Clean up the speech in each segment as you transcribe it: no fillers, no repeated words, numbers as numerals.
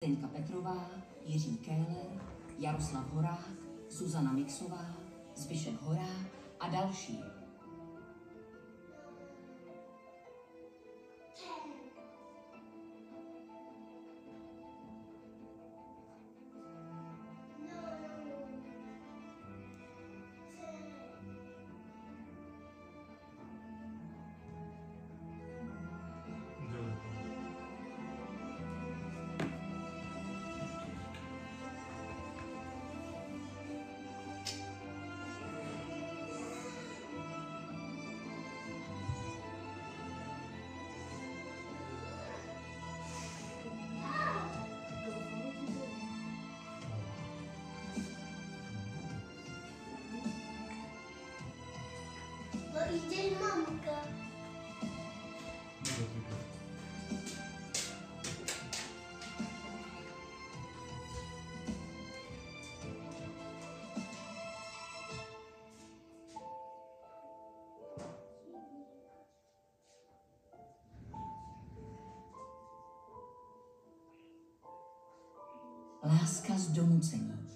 Zdeňka Petrová, Jiří Kéler, Jaroslav Horák, Zuzana Mixová, Zbyšek Horák a další. Jde mamka. Láska z donucení.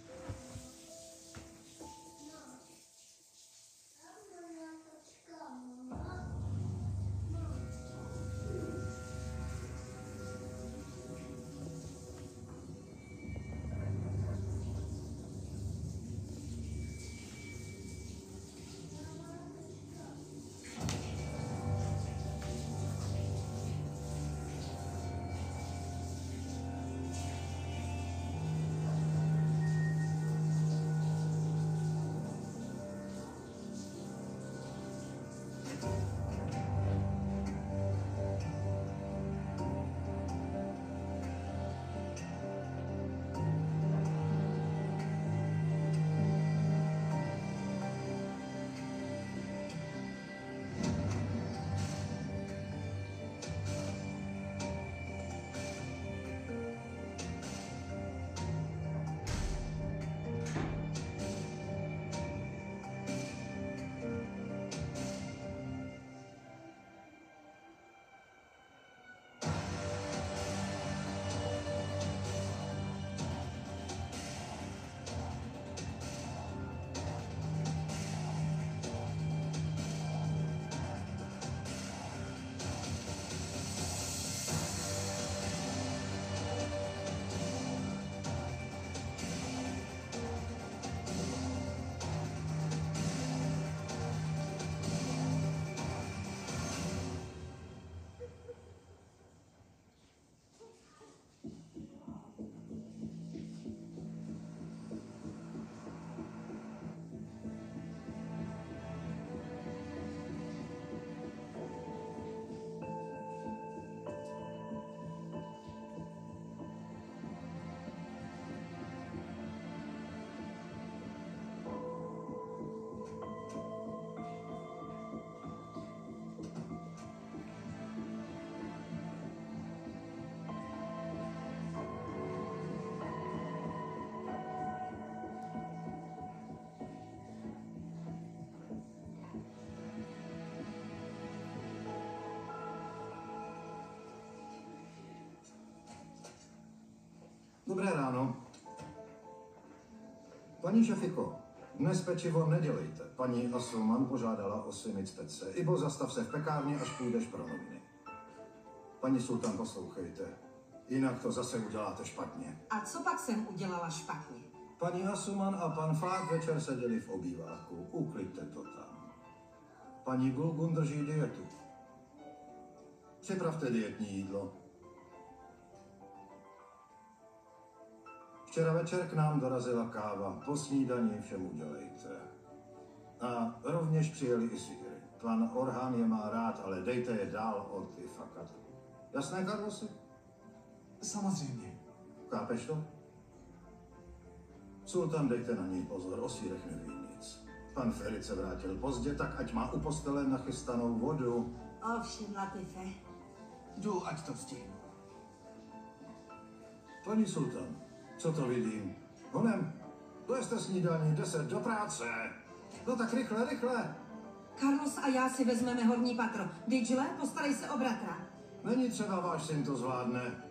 Dobré ráno. Paní šefiko, dnes pečivo nedělejte. Paní Asulman požádala o simic pece. Ibo, zastav se v pekárně, až půjdeš pro noviny. Paní Sultan, poslouchejte. Jinak to zase uděláte špatně. A co pak jsem udělala špatně? Paní Asuman a pan Fák večer seděli v obýváku. Ukliďte to tam. Paní Gulgun drží dietu. Připravte dietní jídlo. Včera večer k nám dorazila káva. Po snídani všem udělejte. A rovněž přijeli i sýry. Pan Orhan je má rád, ale dejte je dál od Ifakatu. Jasné, Carlosi? Samozřejmě. Chápeš to? Sultan, dejte na něj pozor, o sýrech neví nic. Pan Ferit se vrátil pozdě, tak ať má u postele nachystanou vodu. Ovšem, Latife. Jdu, ať to stihnu. Paní Sultan, co to vidím? Honem, dojeste snídaní, 10 do práce. No tak rychle, rychle. Carlos a já si vezmeme horní patro. Didžle, postarej se o bratra. Není třeba, váš syn to zvládne.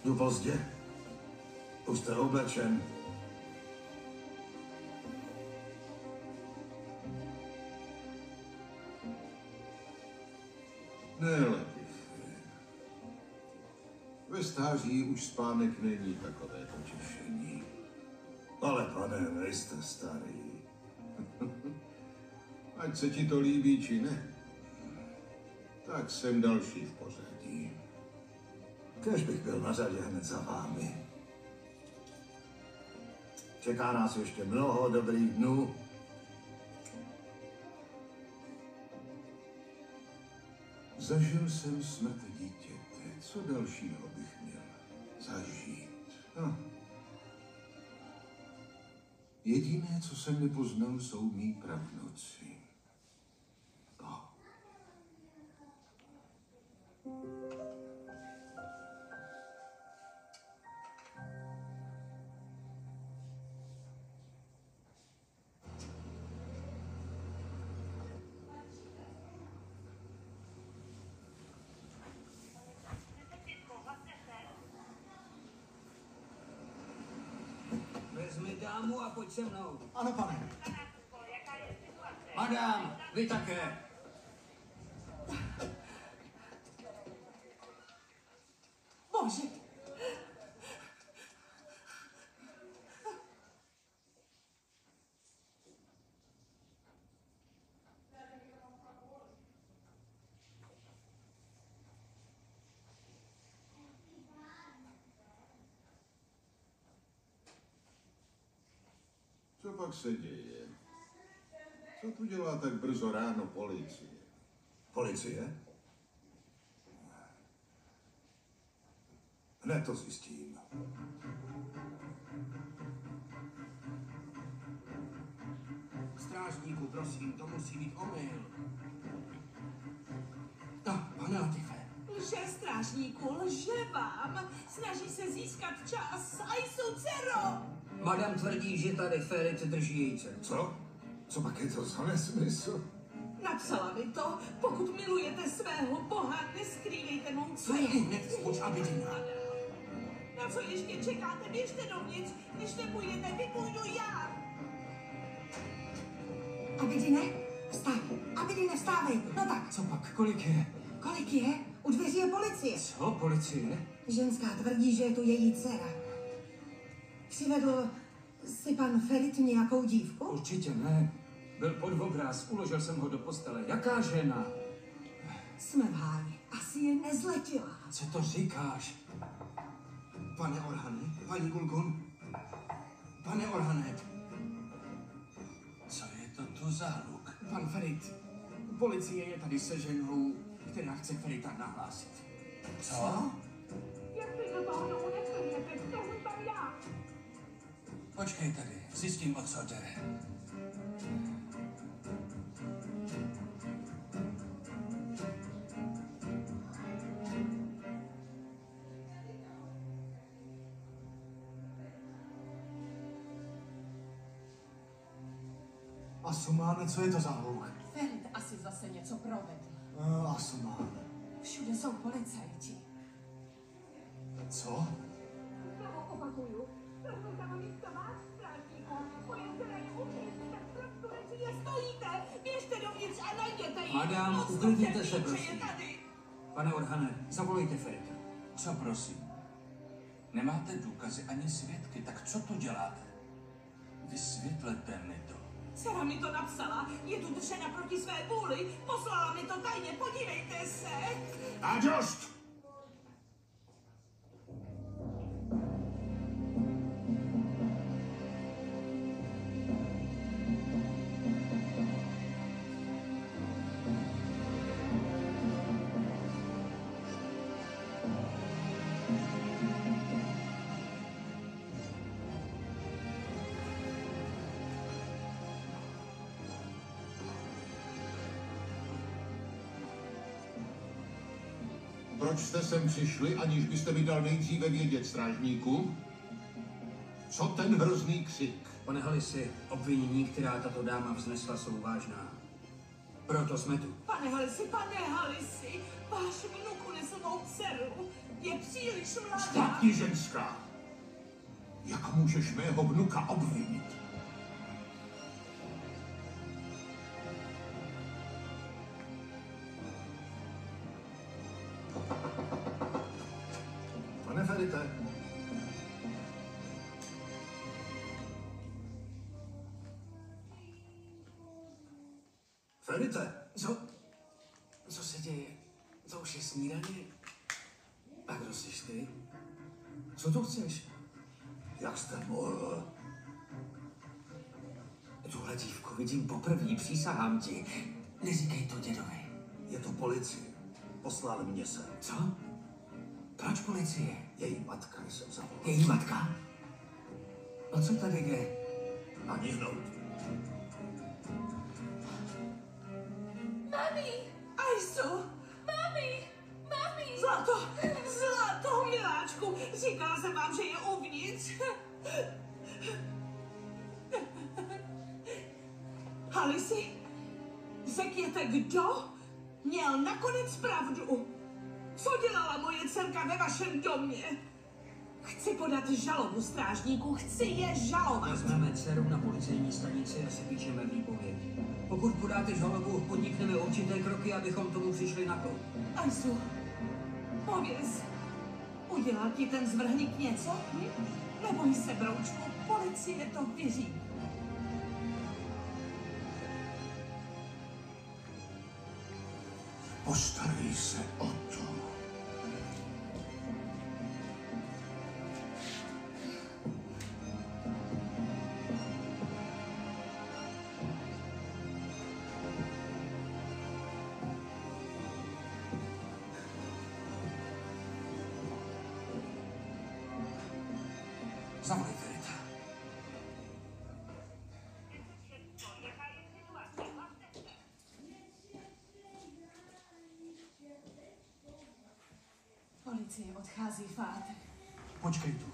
Jdu pozdě. Už jste oblečen. Nejlepší. Ve stáří už spánek není takové potěšení. Ale pane, nejste starý. Ať se ti to líbí, či ne. Tak jsem další v pořadí. Kéž bych byl na řadě hned za vámi. Čeká nás ještě mnoho dobrých dnů. Zažil jsem smrt dítěte. Co dalšího bych měl zažít? No. Jediné, co jsem nepoznal, jsou mý pravnuci. No. Vezmi dámu a pojď se mnou. Ano, pane. Madám, vy také. Bože, Co pak se děje? Co tu dělá tak brzo ráno policie? Policie? Hned to zjistím. Strážníku, prosím, to musí být omyl. Pane Latife. lže strážníku, lže vám. Snaží se získat čas. A jsou dcero. Madam tvrdí, že tady Ferit drží její dceru. Co? Co pak je to za nesmysl? Napsala mi to. Pokud milujete svého boha, neskrývejte mou Co je dceru. hned spoč, Abidina? Na co ještě čekáte? Běžte dovnitř. Když nepůjdete, vypůjdu já. Abidine, vstávej. Abidine, vstávej. No tak, Co pak, kolik je? kolik je? U dveří je policie. Co, policie? Ženská tvrdí, že je tu její dcera. Přivedl si pan Ferit nějakou dívku? Určitě ne. Byl pod obraz, uložil jsem ho do postele. Jaká žena? Jsme v háji. Asi je nezletila. Co to říkáš? Pane Orhane, paní Gulgun, pane Orhane, Co je to tu za hluk? pan Ferit, policie je tady se ženou, která chce Ferita nahlásit. Co? Jak si do toho domu nesplněte, jsem tam já. Počkej tady, zjistím, o co jde. Asumáne, co je to za hluk? Ferit asi zase něco provedl. Asumáne. Všude jsou policajti. Co? Znovu opakuju. Prosím tam místo vás, strážníku. Moje dcera je uvnitř, tak prostě radši je stojíte. Běžte dovnitř a najděte ji. Madam, Moc to uklidněte trpí, se, že prosím. je tady. Pane Orhane, zavolejte Ferita. Co prosím? Nemáte důkazy ani svědky, tak co tu děláte? Vysvětlete mi to. Dcera mi to napsala. Je tu držena proti své vůli. Poslala mi to tajně. Podívejte se. A dost! Proč jste sem přišli, aniž byste mi dal nejdříve vědět, strážníku? Co ten hrozný křik? Pane Halisi, obvinění, která tato dáma vznesla, jsou vážná. Proto jsme tu. Pane Halisi, váš vnuk unesl mou dceru. Je příliš mladá. Špatně, ženská! Jak můžeš mého vnuka obvinit? Pane Ferite. Ferite. Co se děje? To už je snídaně? A kdo jsi ty? Co tu chceš? Jak jste mohl? Tuhle dívku vidím poprvé, přísahám ti. Neříkej to dědovi. Je to policie. Poslal mě sem. Co? Proč policie? Její matka jsem zavolal. Její matka? O co tady jde? Ani hnout. Mami! Ajsu! Mami! Zlato, miláčku! Říkala jsem vám, že je uvnitř. Halisi, řekněte, kdo měl nakonec pravdu? Co dělala moje dcerka ve vašem domě? Chci podat žalobu strážníků, chci je žalovat. Vezmeme dceru na policejní stanici a sepíčeme výpověď. Pokud podáte žalobu, podnikneme určité kroky, abychom tomu přišli na klub. Ajsu, pověz, udělal ti ten zvrhník něco? Neboj se, broučku, policie to vyřídí. Postarej se o to. Zavolej Ferita. Policie odchází, Fáte. Počkej tu.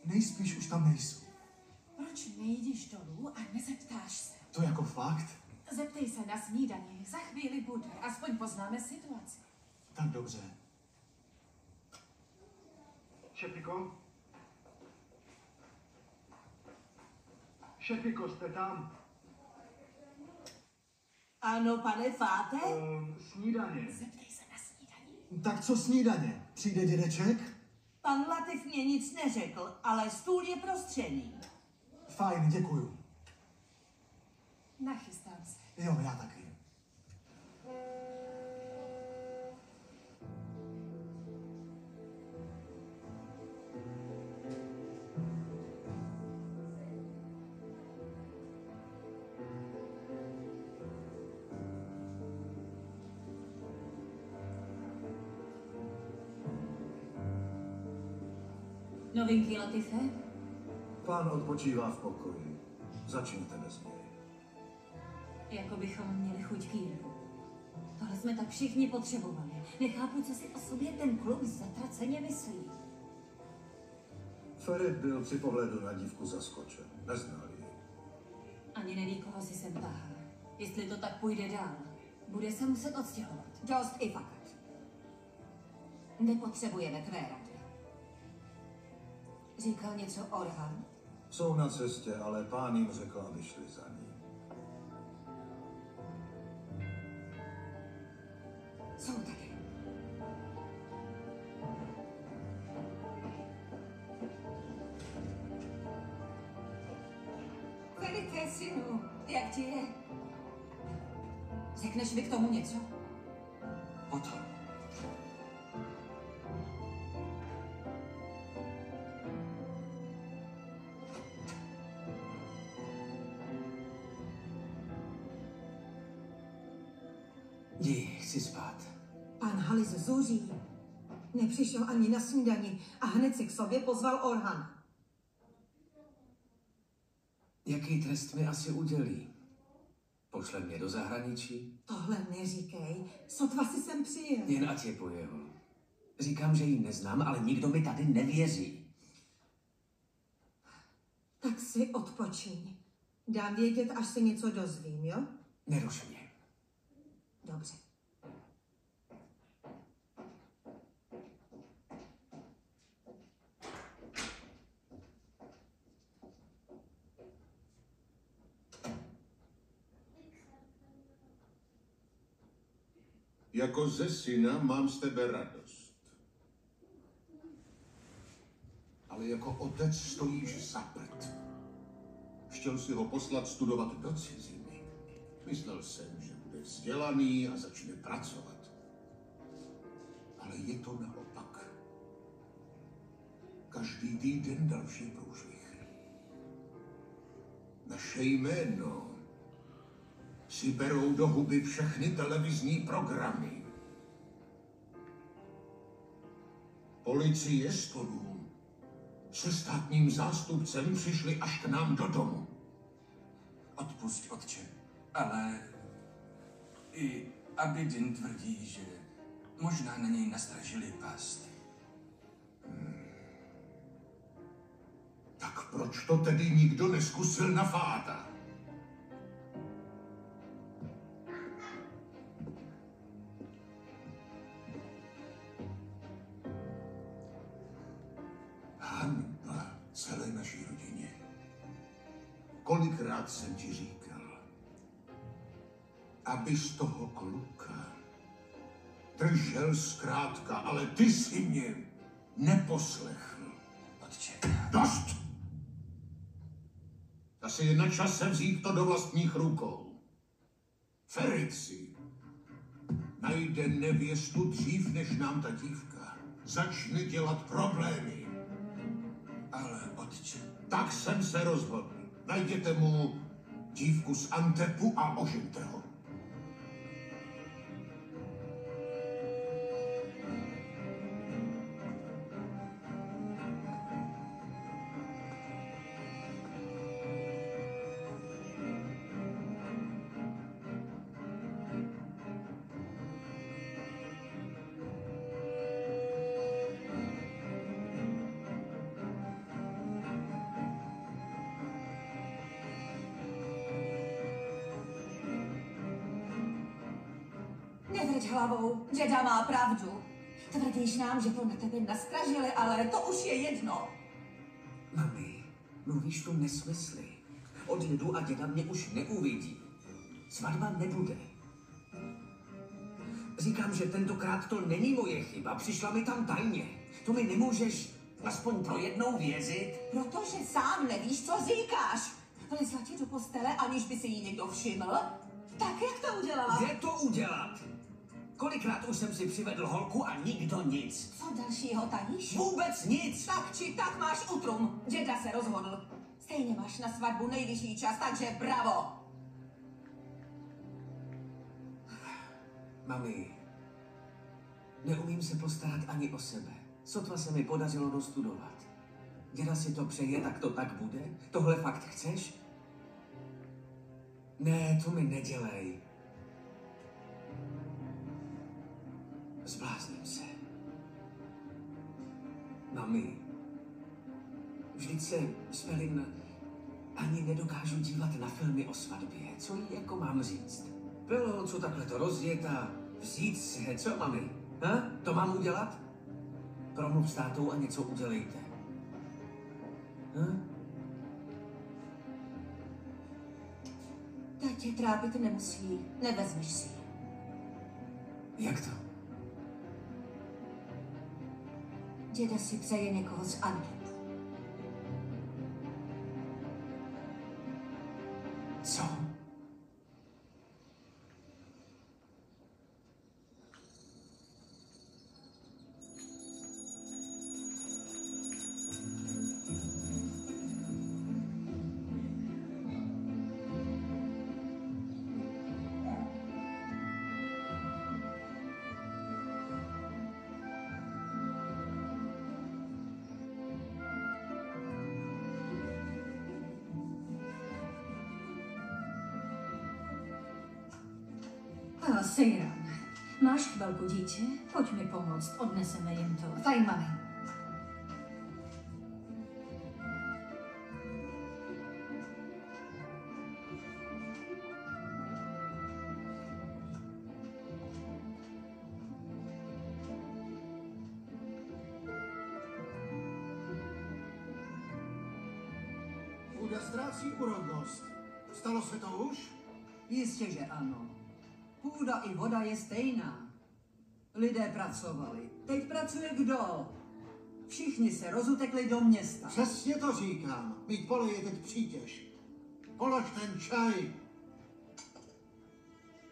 Nejspíš už tam nejsou. Proč nejdeš dolů a nezeptáš se? To jako fakt? Zeptej se na snídani, za chvíli bude, aspoň poznáme situaci. Tak dobře. Šepiko? Šepiko, jste tam? Ano, pane Fáte? Snídaně. Zeptej se na snídani. Tak co snídaně? Přijde dědeček? Pan Latif mě nic neřekl, ale stůl je prostřený. Fajn, děkuju. Nachystám se. Jo, já taky. Novinky, Latife? Pán odpočívá v pokoji. Začněte bez něj. Jako bychom měli chuť k jídlu. Tohle jsme tak všichni potřebovali. Nechápu, co si o sobě ten kluk zatraceně myslí. Ferit byl při pohledu na dívku zaskočen. Neznal ji. Ani neví, koho si sem tahá. Jestli to tak půjde dál, bude se muset odstěhovat. Dost i fakat. Nepotřebujeme tvé rady. Říkal něco Orhan? Jsou na cestě, ale pán jim řekl, aby šli za ním. Jsou tady. Ferite, synu, jak ti je? Řekneš mi k tomu něco? Potom. Jdi, chci spát. Pan Halis zuří. Nepřišel ani na snídani a hned si k sobě pozval Orhan. Jaký trest mi asi udělí? Pošle mě do zahraničí? Tohle neříkej, sotva si sem přijel. Jen ať je po jeho. Říkám, že ji neznám, ale nikdo mi tady nevěří. Tak si odpočiň. Dám vědět, až se něco dozvím, jo? Neruš mě. Dobře. Jako ze syna mám z tebe radost. Ale jako otec stojíš za prd. Chtěl si ho poslat studovat do ciziny. Myslel jsem, že bude vzdělaný a začne pracovat. Ale je to naopak. Každý týden další průšvih. Naše jméno si berou do huby všechny televizní programy. Policie s Todům se státním zástupcem přišli až k nám do domu. Odpusť, otče, ale i Abidin tvrdí, že možná na něj nastražili past. Tak proč to tedy nikdo neskusil na Fáta? Hanba celé naší rodině. Kolikrát jsem ti říkal, aby z toho kluka držel zkrátka, ale ty si mě neposlechl. Otče, Dost! Asi je na čase vzít to do vlastních rukou. Ferici najde nevěstu dřív, než nám ta dívka začne dělat problémy. ale otče, Tak jsem se rozhodl. Najděte mu dívku z Antepu a ožente ho. Nevrť hlavou, děda má pravdu. Tvrdíš nám, že to na tebe nastražili, ale to už je jedno. Mami, mluvíš tu nesmysly. Od dědu a děda mě už neuvidí. Svatba nebude. Říkám, že tentokrát to není moje chyba. Přišla mi tam tajně. To mi nemůžeš aspoň pro jednou věřit? Protože sám nevíš, co říkáš. Vlezla ti do postele, aniž by si jí někdo všiml? Tak jak to udělala? Jde to udělat? Kolikrát už jsem si přivedl holku a nikdo nic. Co dalšího tajíš? Vůbec nic! Tak či tak máš utrum. Děda se rozhodl. Stejně máš na svatbu nejvyšší čas, takže bravo. Mami, neumím se postarat ani o sebe. Sotva se mi podařilo dostudovat. Děda si to přeje, tak to tak bude? Tohle fakt chceš? Ne, to mi nedělej. Zblázním se. Mami, vždyť se s Pelin ani nedokážu dívat na filmy o svatbě. Co jí jako mám říct? Pelo, co takhle to rozjet a vzít se, co mami? Ha? To mám udělat? Promluv s tátou a něco udělejte. Ha? Ta tě trápit nemusí, nevezmeš si ji. Jak to? Děda si přeje někoho z Antepu. Co? Sejran, Máš chvilku, dítě? Pojď mi pomoct, odneseme jim to. Fajn, mami. Půda ztrácí úrodnost. Stalo se to už? Jistě, že ano. Půda i voda je stejná. Lidé pracovali. Teď pracuje kdo? Všichni se rozutekli do města. Přesně to říkám. Mít pole je teď přítěž. Polož ten čaj.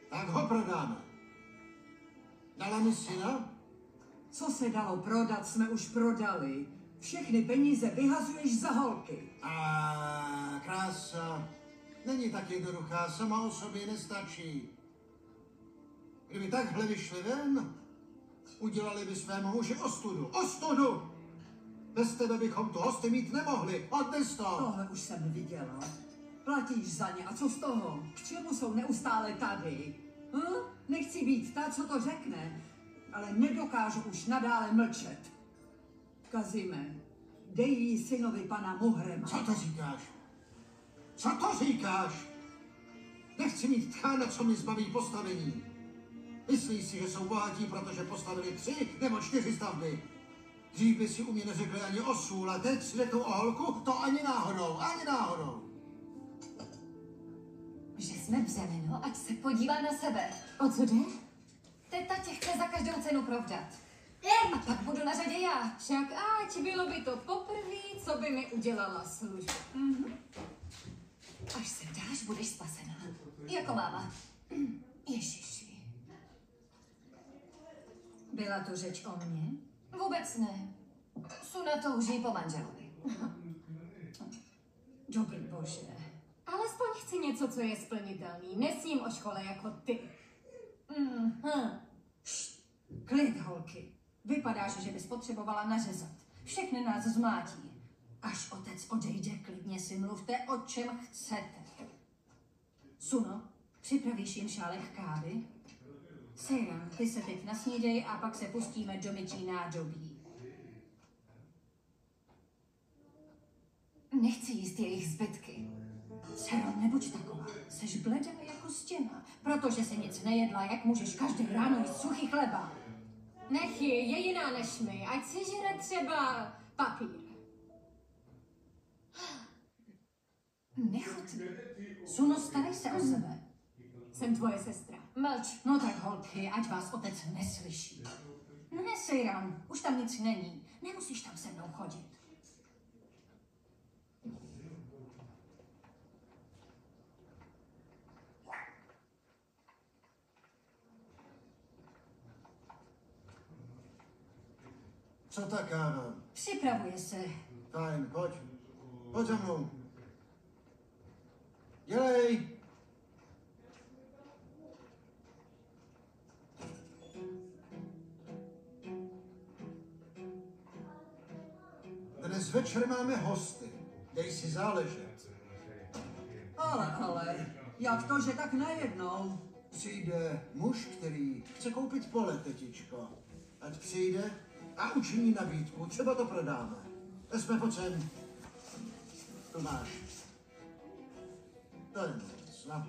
Tak ho prodáme. Dala mi syna? Co se dalo prodat, jsme už prodali. Všechny peníze vyhazuješ za holky. A krása není tak jednoduchá, sama o sobě nestačí. Kdyby takhle vyšli ven, udělali by svému muži ostudu. Ostudu! Bez tebe bychom tu hosty mít nemohli. Odnes to! Tohle už jsem viděla. Platíš za ně a co z toho? K čemu jsou neustále tady? Nechci být ta, co to řekne, ale nedokážu už nadále mlčet. Kazime, dej jí synovi pana Muhrema. Co to říkáš? Co to říkáš? Nechci mít tchána, co mi zbaví postavení. Myslíš si, že jsou bohatí, protože postavili 3 nebo 4 stavby? Dřív by si u mě neřekli ani o sůl, a teď si řeknou o holku, to ani náhodou, ani náhodou. Že jsme vzali, no, ať se podívá na sebe. O co jde? Teta tě chce za každou cenu provdat. A pak budu na řadě já. Však ať bylo by to poprvé, co by mi udělala službu. Až se dáš, budeš spasená. Jako máma. Ježiši. Byla to řeč o mně? Vůbec ne. Suna touží po manželovi. Dobrý bože. Alespoň chci něco, co je splnitelný. Nesním o škole jako ty. Klid, holky. Vypadáš, že bys potřebovala nařezat. Všechny nás zmátí. Až otec odejde, klidně si mluvte, o čem chcete. Suno, připravíš jim šálek kávy? Sejran, ty se teď nasnídej a pak se pustíme do mytí nádobí. Nechci jíst jejich zbytky. Sero, nebuď taková. Seš bledá jako stěna. Protože se nic nejedla, jak můžeš každé ráno jíst suchý chleba. Nech ji, je jiná než my. Ať si žere třeba papír. Nechutný. Suno, starej se o sebe. Jsem tvoje sestra. Mlč. No tak holky, ať vás otec neslyší. Ne, Sejran, už tam nic není. Nemusíš tam se mnou chodit. Co ta káva? Připravuje se. Fajn, pojď. Pojď za mnou. Dělej! Dnes večer máme hosty. Dej si záležet. Ale, jak to, že tak najednou? Přijde muž, který chce koupit pole, tetičko. Ať přijde a učiní nabídku, třeba to prodáme. Jsme pojď sem. Tu máš. To je nic, no.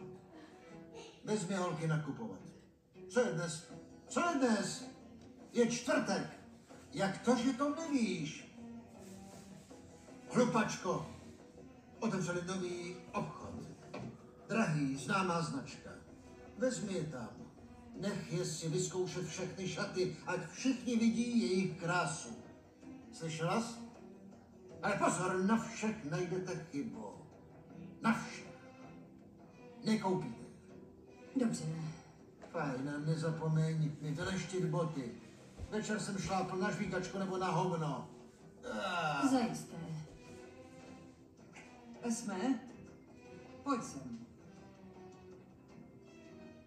Vezmi holky nakupovat. Co je dnes? Co je dnes? Je čtvrtek. Jak to, že to nevíš? Hlupačko. Otevřeli nový obchod. Drahý, známá značka. Vezmi je tam. Nech je si vyzkoušet všechny šaty, ať všichni vidí jejich krásu. Slyšela jsi? Ale pozor, na všech najdete chybu. Na všech. Nekoupíte. Dobře. Fajn, a nezapomeň mi vyleštit boty. Večer jsem šlápl na žvíkačku nebo na hovno. Zajisté. Esme, pojď sem.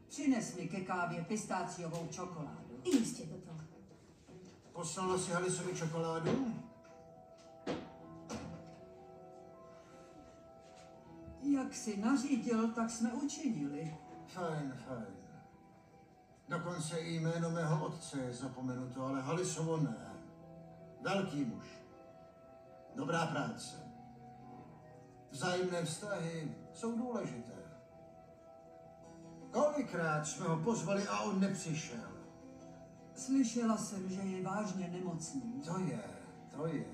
Přines mi ke kávě pistáciovou čokoládu. Jistě to. Poslala si Halisovi čokoládu? Jak jsi nařídil, tak jsme učinili. Fajn, fajn. Dokonce i jméno mého otce je zapomenuto, ale Halisovo ne. Velký muž. Dobrá práce. Vzájemné vztahy jsou důležité. Kolikrát jsme ho pozvali a on nepřišel. Slyšela jsem, že je vážně nemocný. To je.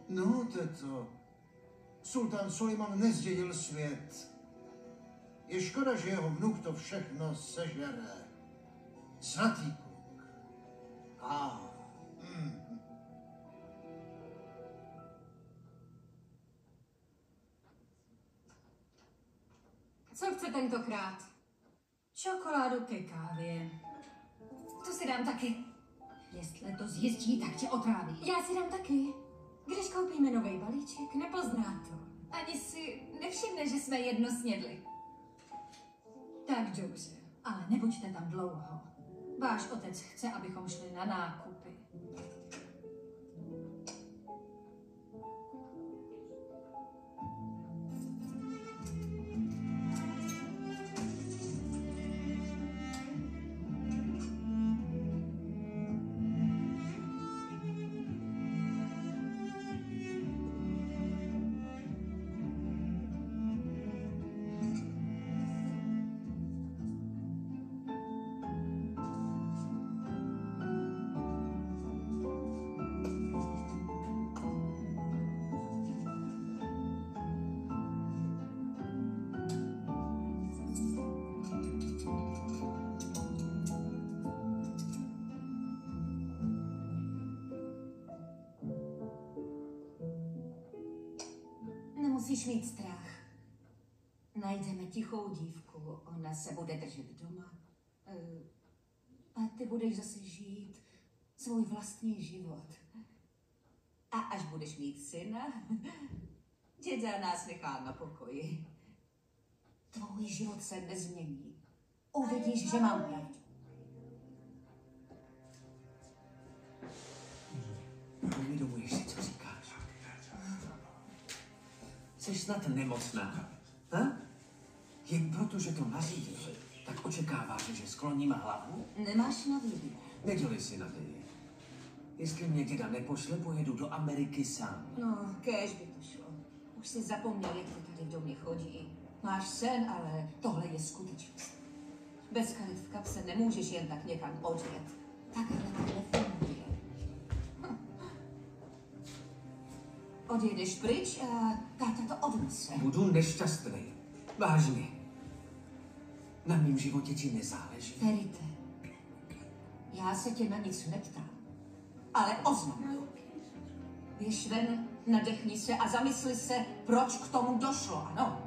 No, teto. Sultán Sulejman nezdědil svět. Je škoda, že jeho vnuk to všechno sežere. Svatý kluk. Co chce tentokrát? Čokoládu ke kávě. To si dám taky. Jestli to zjistí, tak tě otráví. Já si dám taky. Když koupíme nový balíček, nepozná to. Ani si nevšimne, že jsme jedno snědli. Tak dobře, ale nebuďte tam dlouho. Váš otec chce, abychom šli na nákupy. Nemusíš mít strach. Najdeme tichou dívku, ona se bude držet doma. A ty budeš zase žít svůj vlastní život. A až budeš mít syna, děda nás nechá na pokoji. Tvůj život se nezmění. Uvidíš, že mám pravdu. Uvědomuješ si, co říkáš? Jsi snad nemocná, Jen proto, že to nařídil, tak očekáváš, že skloním hlavu? Nemáš na výběr. Neděli si naději. Jestli mě děda nepošle, pojedu do Ameriky sám. No, kéž by to šlo. Už jsi zapomněl, jak to tady v domě chodí. Máš sen, ale tohle je skutečnost. Bez karet v kapse nemůžeš jen tak někam odjet. Takhle to nefunguje. Odjedeš pryč a táta to odnese. Budu nešťastný. Vážně. Na mým životě ti nezáleží. Ferite, já se tě na nic neptám, ale oznamuju. Běž ven, nadechni se a zamysli se, proč k tomu došlo, ano?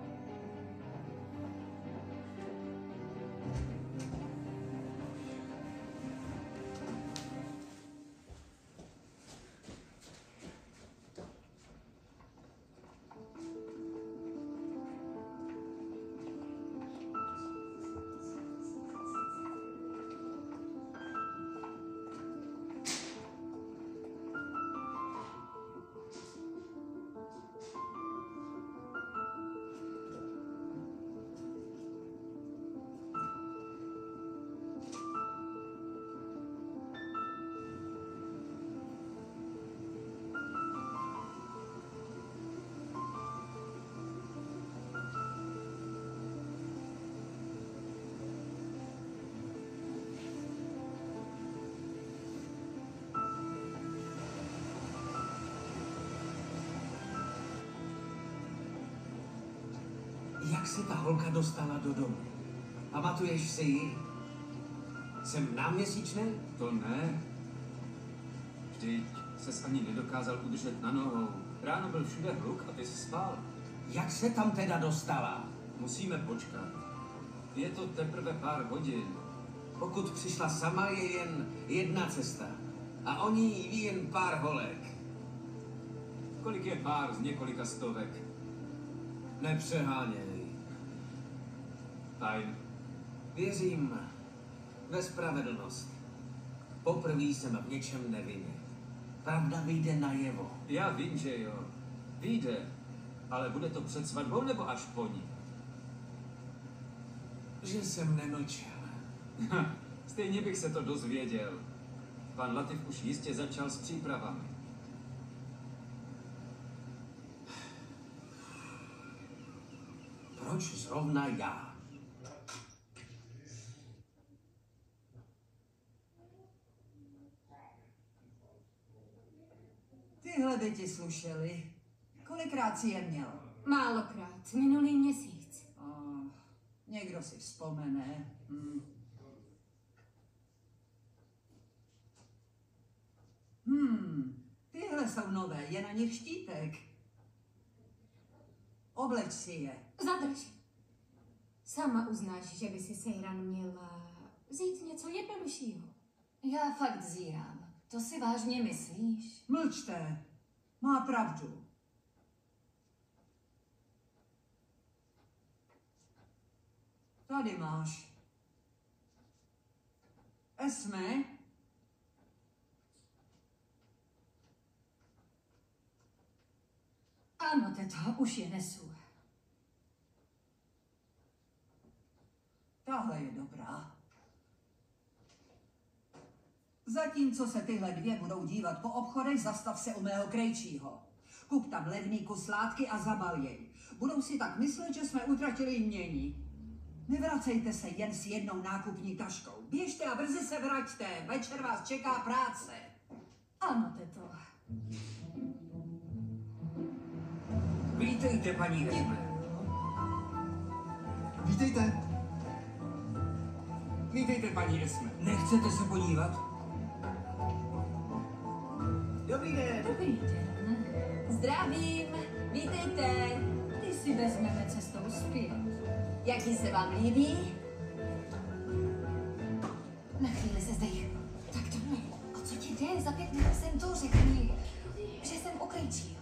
Jak se ta holka dostala do domu? Pamatuješ si ji? Jsem náměsíčný? To ne. Vždyť ses ani nedokázal udržet na nohou. Ráno byl všude hluk a ty jsi spal. Jak se tam teda dostala? Musíme počkat. Je to teprve pár hodin. Pokud přišla sama, je jen jedna cesta. A o ní ví jen pár holek. Kolik je pár z několika stovek? Nepřeháněj. Fajn. Věřím ve spravedlnost. Poprvé jsem v něčem nevinný. Pravda vyjde najevo. Já vím, že jo. Vyjde. Ale bude to před svatbou nebo až po ní? Že jsem nemlčel. Stejně bych se to dozvěděl. Pan Latif už jistě začal s přípravami. Proč zrovna já? Tyhle by ti slušely. Kolikrát si je měl? Málokrát, minulý měsíc. Někdo si vzpomene. Tyhle jsou nové, je na nich štítek. Obleč si je. Zadrž. Sama uznáš, že by si Sejran měla vzít něco jednoduššího. Já fakt zírám. To si vážně myslíš? Mlčte. Má pravdu. Tady máš. Esme? Ano, teto, už je nesu. Tahle je dobrá. Zatímco se tyhle dvě budou dívat po obchodech, zastav se u mého krejčího. Kup tam levný kus látky a zabal jej. Budou si tak myslet, že jsme utratili jmění. Nevracejte se jen s jednou nákupní taškou. Běžte a brzy se vraťte. Večer vás čeká práce. Ano, teto. Vítejte, paní Esme. Vítejte. Vítejte, paní Esme. Nechcete se podívat? Dobrý den. Dobrý den. Zdravím, vítejte. Ty si vezmeme cestou zpět. Jaký se vám líbí? Na chvíli se zdej. Tak tohle, o co ti jde? Za 5 minut jsem to řekni, že jsem u krejčího.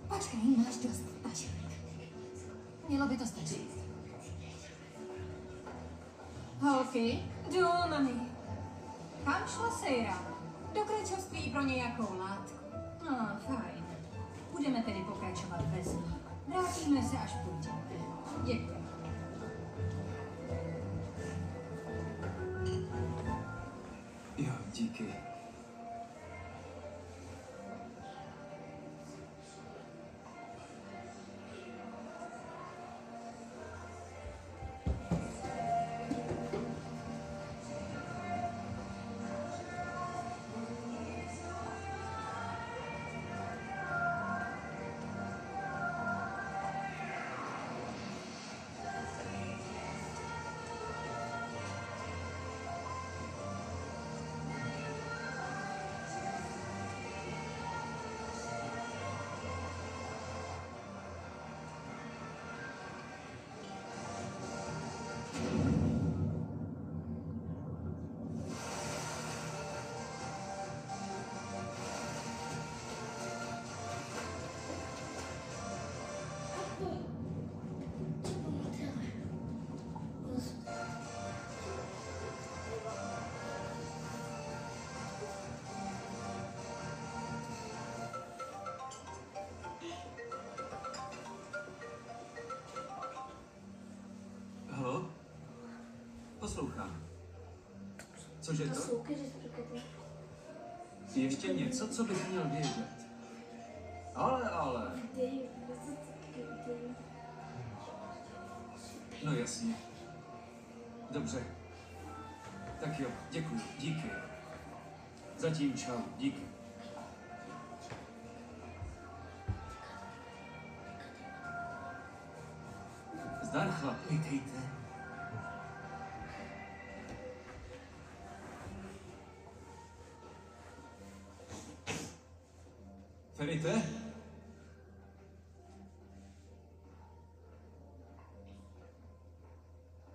Počkej, máš dost tašek. Mělo by to stačit. Holky, Jdu, mami. kam šla Sejra? Do krečovství pro nějakou látku. Fajn. Budeme tedy pokračovat bez ní. Vrátíme se, až půjdeme. Děkuji. Jo, díky. Halo? Poslouchám. Cože to? Ještě něco, co bych měl vědět. Ale. No jasně. Dobře. Tak jo, děkuji, díky. Zatím čau, díky. Zdar, chlap. Vítejte. Ferite?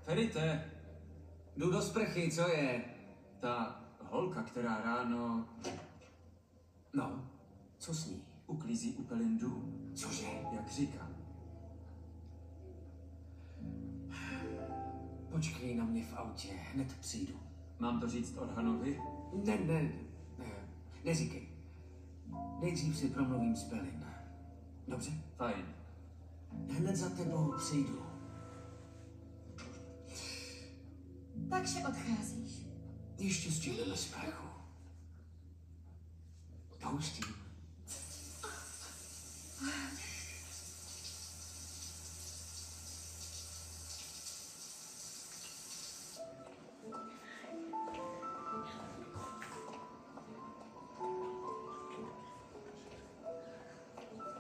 Ferite? Jdu do sprchy, co je? Ta holka, která ráno No, co s ní? uklízí u Pelin dům. Cože? Jak říkám. Počkej na mě v autě, hned přijdu. Mám to říct Orhanovi? Ne, neříkej. Nejdřív si promluvím s Pelin. Dobře? Fajn. Hned za tebou přijdu. Takže odcházíš. Ještě stříhneme sprchu. Pouštím.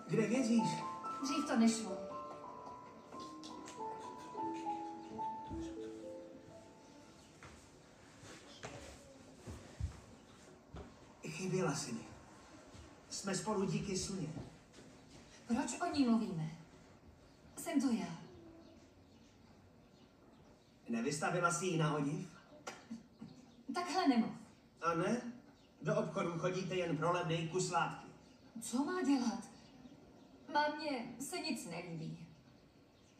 Kde vězíš? Dřív to nešlo. Chyběla si mi. Jsme spolu díky Suně. Proč o ní mluvíme? Jsem to já. Nevystavila si ji na odiv? Takhle nemluv. A ne? Do obchodu chodíte jen pro levný kus látky. Co má dělat? Mámě se nic nelíbí.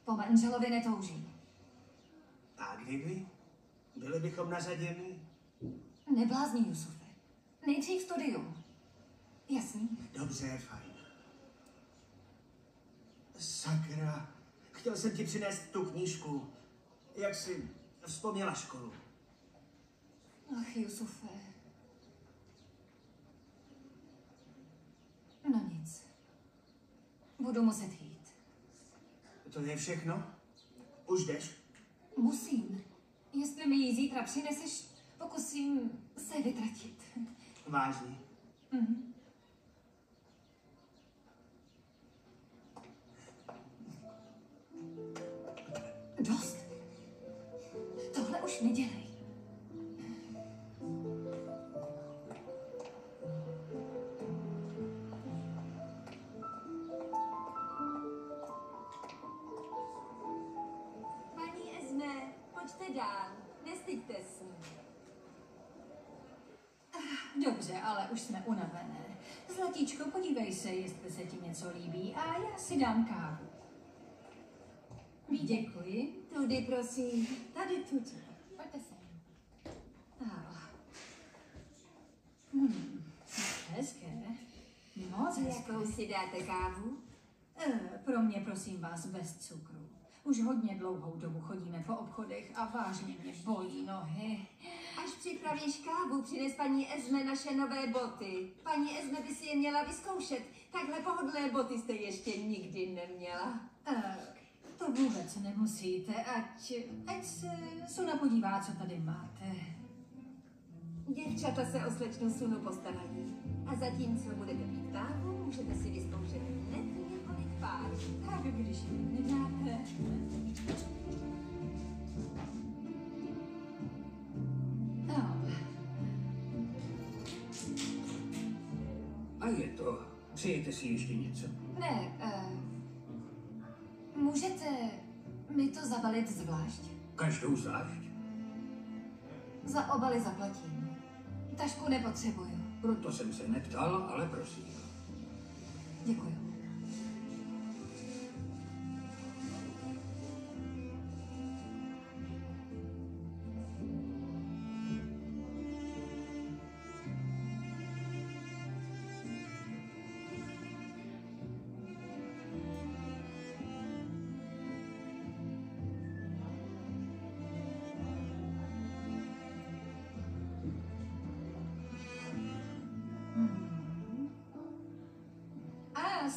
Po manželovi netouží. A kdyby? Byli bychom na řadě my? Neblázni, Jusufe. Nejdřív studium. Jasný? Dobře, fajn. Sakra. Chtěl jsem ti přinést tu knížku. Jak jsi vzpomněla školu? Ach, Jusufe. No nic. Budu muset jít. To je všechno? Už jdeš? Musím. Jestli mi ji zítra přineseš, pokusím se vytratit. Vážně? Mhm. Dost. Tohle už nedělej. Paní Esme, pojďte dál. Nestyďte se. Dobře, ale už jsme unavené. Zlatíčko, podívej se, jestli se ti něco líbí a já si dám kávu. Děkuji. Tudy, prosím. Tady tudy. Pojďte sem. Hezké. Moc hezké. Jakou si dáte kávu? Pro mě, prosím vás, bez cukru. Už hodně dlouhou dobu chodíme po obchodech a vážně mě bolí nohy. Až připravíš kávu, přines paní Esme naše nové boty. Paní Esme by si je měla vyzkoušet. Takhle pohodlné boty jste ještě nikdy neměla. To vůbec nemusíte, ať se Suna podívá, co tady máte. Děvčata se o slečnu Sunu postarají. A zatímco budete pít kávu, můžete si vyzkoušet hned několik pár. Tak když ji nedáte. No. A je to. Přejete si ještě něco? Ne, můžete mi to zabalit zvlášť? Každou zvlášť? Za obaly zaplatím. Tašku nepotřebuju. Proto jsem se neptal, ale prosím. Děkuju.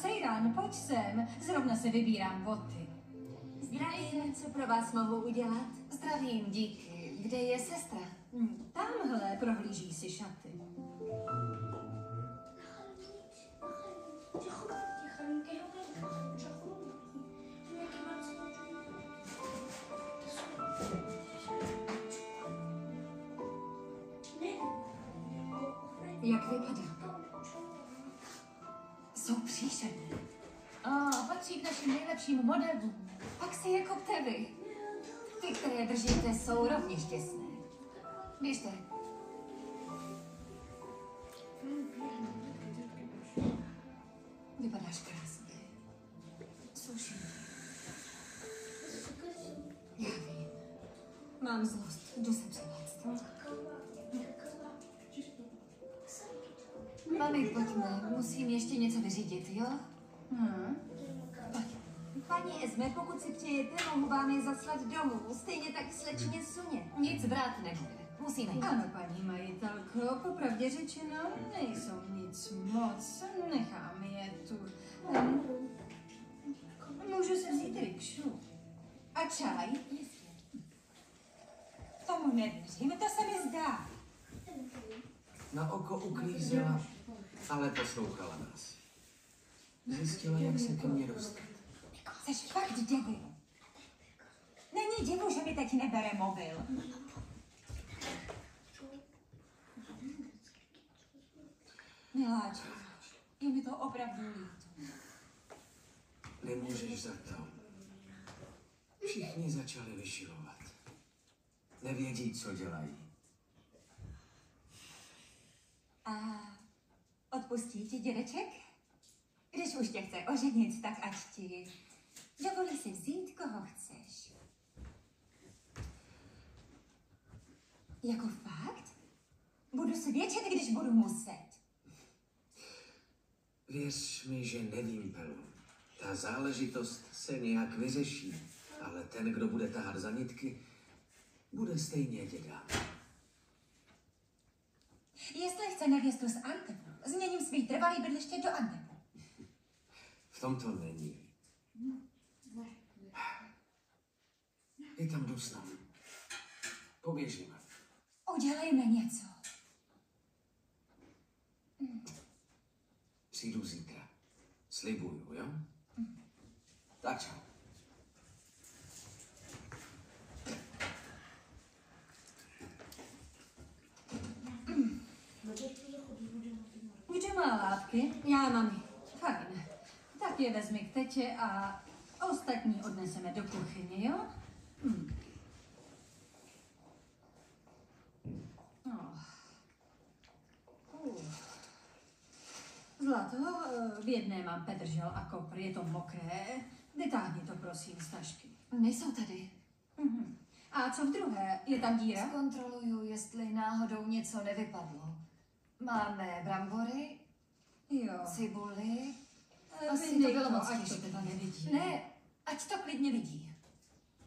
Sejran, pojď sem. Zrovna se vybírám boty. Zdravím, co pro vás mohu udělat? Zdravím, díky. Kde je sestra? Tamhle prohlíží si šaty. Jak vypadá? Jsou příšerné. Patří k našim nejlepším modelům. Pak si je kupte vy. Ty, které držíte, jsou rovněž těsné. Běžte. Vypadáš krásně. Slušně. Já vím. Mám zlost. Jdu se přivést. Mami, pojďme. Musím ještě něco vyřídit, jo? Pojď. Paní Esme, pokud si přejete, mohu vám je zaslat domů. Stejně tak slečně Suně. Nic brát nebude. Musíme jít. Ano, paní majitelko, popravdě řečeno, nejsou nic moc, nechám je tu. Můžu se vzít rikšu. A čaj? Tomu nevěřím, to se mi zdá. Na oko uklízela, ale poslouchala nás. Zjistila, jak se ke mně dostat. Jseš fakt debil. Není divu, že mi teď nebere mobil. Miláčku, je mi to opravdu líto. Nemůžeš za to. Všichni začali vyšilovat. Nevědí, co dělají. A odpustí ti dědeček? Když už tě chce oženit, tak ať ti dovolí si vzít, koho chceš. Jako fakt? Budu svědčit, když budu muset. Věř mi, že nevím, Pelu. Ta záležitost se nějak vyřeší, ale ten, kdo bude tahat za nitky, bude stejně děda. Jestli chce nevěstu z Antepu, změním svý trvalý bydliště do Antepu. V tom to není. Je tam dusno. Poběžíme. Udělejme něco. Přijdu zítra. Slibuju, jo? Tak čau. Kdo má látky? Já, mami. Fajn. Tak je vezmi k tetě a ostatní odneseme do kuchyně, jo? Zlato, v jedné mám petržel a kopr, je to mokré. Vytáhni to, prosím, z tašky. Nejsou tady. A co v druhé? Je tam díra? Zkontroluju, jestli náhodou něco nevypadlo. Máme brambory, Jo. cibuli. Asi Asi to bylo moc ať to těžké. teda nevidí. Ne, ať to klidně vidí.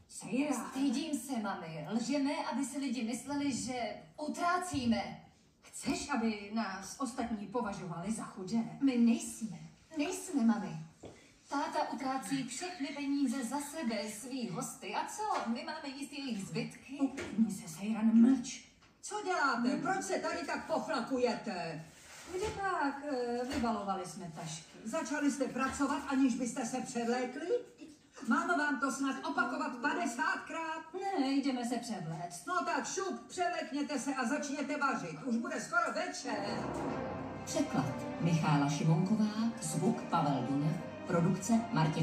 Sejra. Stydím se, mami. Lžeme, aby si lidi mysleli, že utrácíme. Chceš, aby nás ostatní považovali za chudé? My nejsme. Nejsme, mami. Táta utrácí všechny peníze za sebe, svý hosty. A co? My máme jíst jejich zbytky? Uklidni se, Sejran, mlč. Co děláte? Proč se tady tak poflakujete? Kde pak? Vybalovali jsme tašky. Začali jste pracovat, aniž byste se převlékli? Mám vám to snad opakovat 50krát? Ne, jdeme se převléct. No tak šup, převlékněte se a začněte vařit. Už bude skoro večer. Překlad Michála Šimonková, zvuk Pavel Dunev, produkce Martin